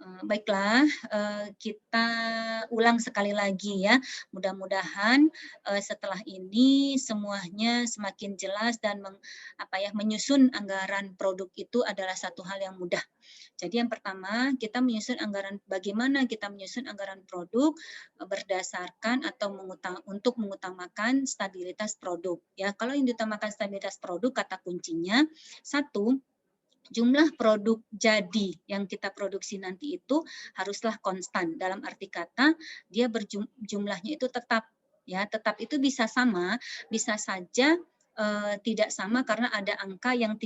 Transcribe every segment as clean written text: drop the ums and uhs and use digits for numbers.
Baiklah, kita ulang sekali lagi ya. Mudah-mudahan, setelah ini semuanya semakin jelas dan menyusun anggaran produk itu adalah satu hal yang mudah. Jadi yang pertama, kita menyusun anggaran bagaimana kita menyusun anggaran produk, berdasarkan atau untuk mengutamakan stabilitas produk, ya. Kalau yang diutamakan stabilitas produk, kata kuncinya, satu, jumlah produk jadi yang kita produksi nanti itu haruslah konstan. Dalam arti kata, dia jumlahnya itu tetap, ya. Tetap itu bisa sama, bisa saja tidak sama karena ada angka yang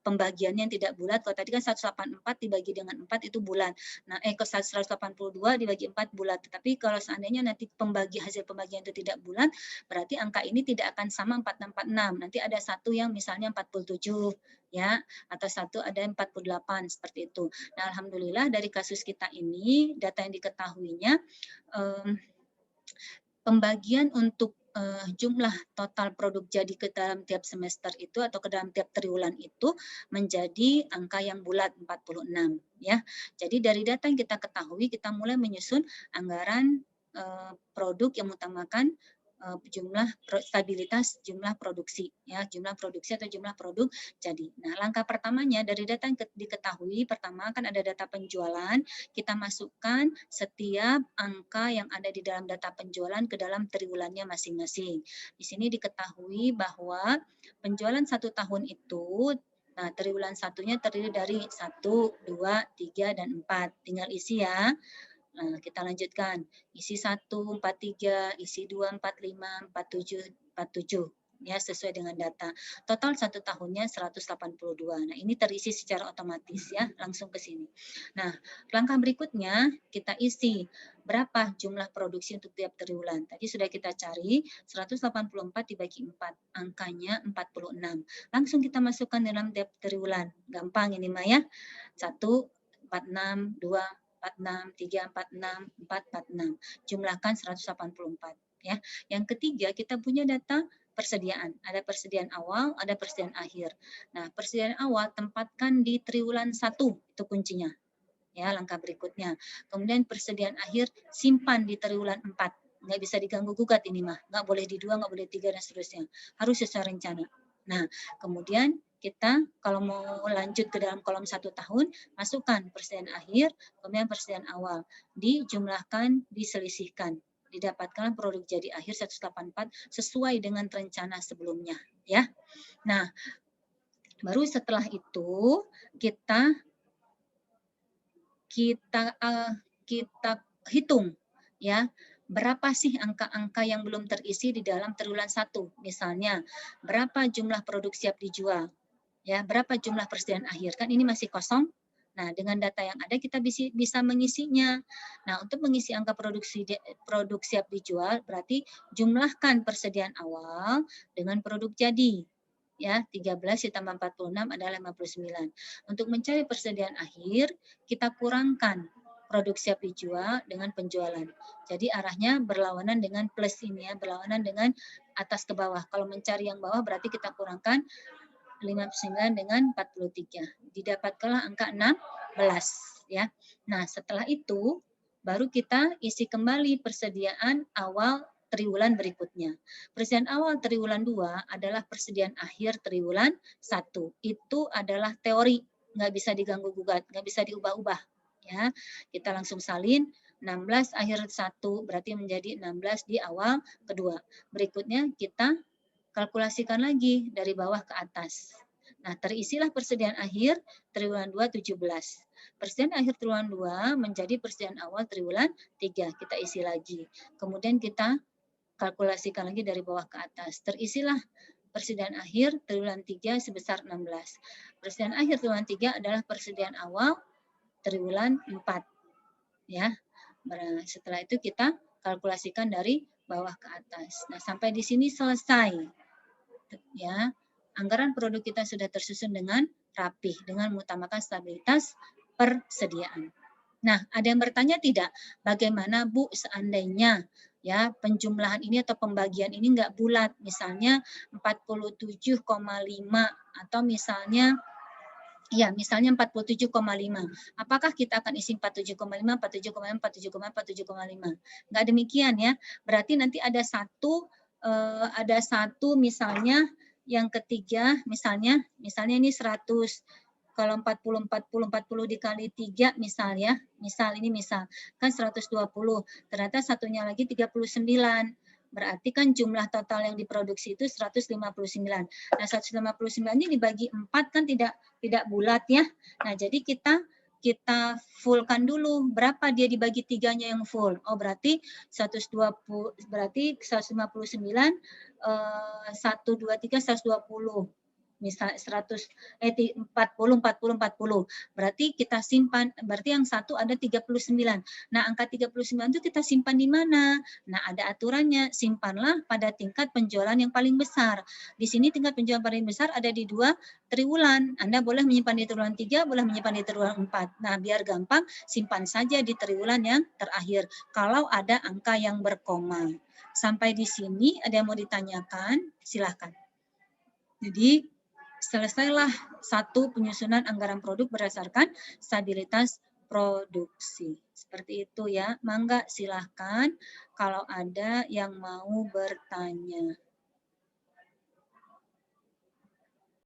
pembagiannya yang tidak bulat. Kalau tadi kan 184 dibagi dengan 4 itu bulat. Nah, ke 182 dibagi 4 bulat. Tetapi kalau seandainya nanti hasil pembagian itu tidak bulat, berarti angka ini tidak akan sama 4646. Nanti ada satu yang misalnya 47, ya, atau satu ada 48 seperti itu. Nah, alhamdulillah dari kasus kita ini data yang diketahuinya, pembagian untuk jumlah total produk jadi ke dalam tiap semester itu atau ke dalam tiap triwulan itu menjadi angka yang bulat 46, ya. Jadi dari data yang kita ketahui kita mulai menyusun anggaran produk yang mengutamakan stabilitas jumlah produksi, ya, jumlah produksi atau jumlah produk jadi. Nah, langkah pertamanya dari data yang diketahui, pertama kan ada data penjualan, kita masukkan setiap angka yang ada di dalam data penjualan ke dalam triwulannya masing-masing. Di sini diketahui bahwa penjualan 1 tahun itu, nah triwulan satunya terdiri dari 1, 2, 3, dan 4. Tinggal isi ya. Nah, kita lanjutkan. Isi 1, 43, isi 2, 45, 47, 47. Ya, sesuai dengan data. Total 1 tahunnya 182. Nah, ini terisi secara otomatis ya, langsung ke sini. Nah, langkah berikutnya kita isi berapa jumlah produksi untuk tiap triwulan. Tadi sudah kita cari 184 dibagi 4, angkanya 46. Langsung kita masukkan dalam tiap triwulan. Gampang ini mah ya. 1, 46, 2, 46, 3, 46, 4, 46. Jumlahkan 184. Ya. Yang ketiga, kita punya data persediaan. Ada persediaan awal, ada persediaan akhir. Nah, persediaan awal tempatkan di triwulan 1, itu kuncinya. Ya, langkah berikutnya. Kemudian persediaan akhir simpan di triwulan 4. Nggak bisa diganggu gugat ini mah. Nggak boleh di 2, nggak boleh 3, dan seterusnya. Harus sesuai rencana. Nah, kemudian kita kalau mau lanjut ke dalam kolom 1 tahun, masukkan persediaan akhir, kemudian persediaan awal. Dijumlahkan, diselisihkan. Didapatkan produk jadi akhir 184 sesuai dengan rencana sebelumnya. Ya. Nah, baru setelah itu kita hitung ya, berapa sih angka-angka yang belum terisi di dalam triwulan 1. Misalnya, berapa jumlah produk siap dijual? Ya, berapa jumlah persediaan akhir? Kan ini masih kosong. Nah, dengan data yang ada kita bisa mengisinya. Nah, untuk mengisi angka produk siap dijual berarti jumlahkan persediaan awal dengan produk jadi. Ya, 13 ditambah 46 adalah 59. Untuk mencari persediaan akhir, kita kurangkan produk siap dijual dengan penjualan. Jadi arahnya berlawanan dengan plus ini ya, berlawanan dengan atas ke bawah. Kalau mencari yang bawah berarti kita kurangkan 59 dengan 43. Didapatkanlah angka 16 ya. Nah, setelah itu baru kita isi kembali persediaan awal triwulan berikutnya. Persediaan awal triwulan 2 adalah persediaan akhir triwulan 1. Itu adalah teori, nggak bisa diganggu gugat, nggak bisa diubah-ubah. Ya, kita langsung salin 16 akhir 1 berarti menjadi 16 di awal kedua. Berikutnya kita kalkulasikan lagi dari bawah ke atas. Nah, terisilah persediaan akhir triwulan 2 17. Persediaan akhir triwulan 2 menjadi persediaan awal triwulan 3. Kita isi lagi. Kemudian kita kalkulasikan lagi dari bawah ke atas. Terisilah persediaan akhir triwulan 3 sebesar 16. Persediaan akhir triwulan 3 adalah persediaan awal triwulan 4. Ya. Setelah itu kita kalkulasikan dari bawah ke atas. Nah, sampai di sini selesai. Ya. Anggaran produk kita sudah tersusun dengan rapih dengan mengutamakan stabilitas persediaan. Nah, ada yang bertanya tidak? Bagaimana Bu seandainya ya penjumlahan ini atau pembagian ini nggak bulat, misalnya 47,5 atau misalnya Ya, misalnya 47,5. Apakah kita akan isi 47,5, 47,5, 47,5, 47,5? Nggak demikian ya. Berarti nanti ada satu misalnya yang ketiga, misalnya ini 100. Kalau 40 dikali 3 misal ya, misal kan 120. Ternyata satunya lagi 39. Berarti kan jumlah total yang diproduksi itu 159. Nah, 159 ini dibagi 4 kan tidak bulat ya. Nah, jadi kita fullkan dulu berapa dia dibagi tiganya yang full. Oh, berarti 120, berarti 159 1 2 3 120. Misal 40. Berarti kita simpan, berarti yang satu ada 39. Nah, angka 39 itu kita simpan di mana? Nah, ada aturannya, simpanlah pada tingkat penjualan yang paling besar. Di sini tingkat penjualan paling besar ada di 2 triwulan. Anda boleh menyimpan di triwulan 3, boleh menyimpan di triwulan 4. Nah, biar gampang, simpan saja di triwulan yang terakhir. Kalau ada angka yang berkoma. Sampai di sini ada yang mau ditanyakan? Silahkan. Jadi, selesailah satu penyusunan anggaran produk berdasarkan stabilitas produksi. Seperti itu ya. Mangga silahkan kalau ada yang mau bertanya.